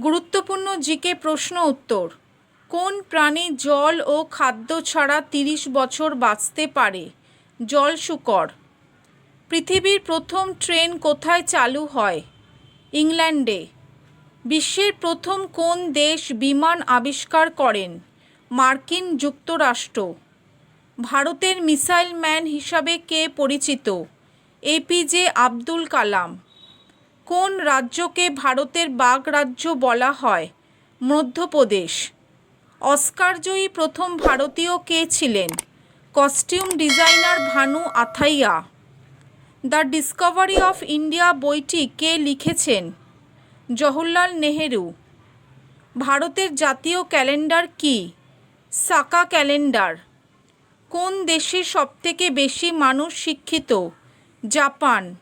গুরুত্বপূর্ণ জিকে প্রশ্ন উত্তর। কোন প্রাণী জল ও খাদ্য ছাড়া ৩০ বছর বাঁচতে পারে? জলশুকর। পৃথিবীর প্রথম ট্রেন কোথায় চালু হয়? ইংল্যান্ডে। বিশ্বের প্রথম কোন দেশ বিমান আবিষ্কার করেন? মার্কিন যুক্তরাষ্ট্র। ভারতের মিসাইল ম্যান হিসাবে কে পরিচিত? এপিজে আব্দুল কালাম। কোন রাজ্যকে ভারতের বাঘ রাজ্য বলা হয়? মধ্যপ্রদেশ। অস্কারজয়ী প্রথম ভারতীয় কে ছিলেন? Costume designer Bhanu Athaiya. The Discovery of India বইটি কে লিখেছেন? জওহরলাল নেহেরু। ভারতের জাতীয় ক্যালেন্ডার কি? সাকা ক্যালেন্ডার। কোন দেশে সবথেকে বেশি মানুষ শিক্ষিত? জাপান।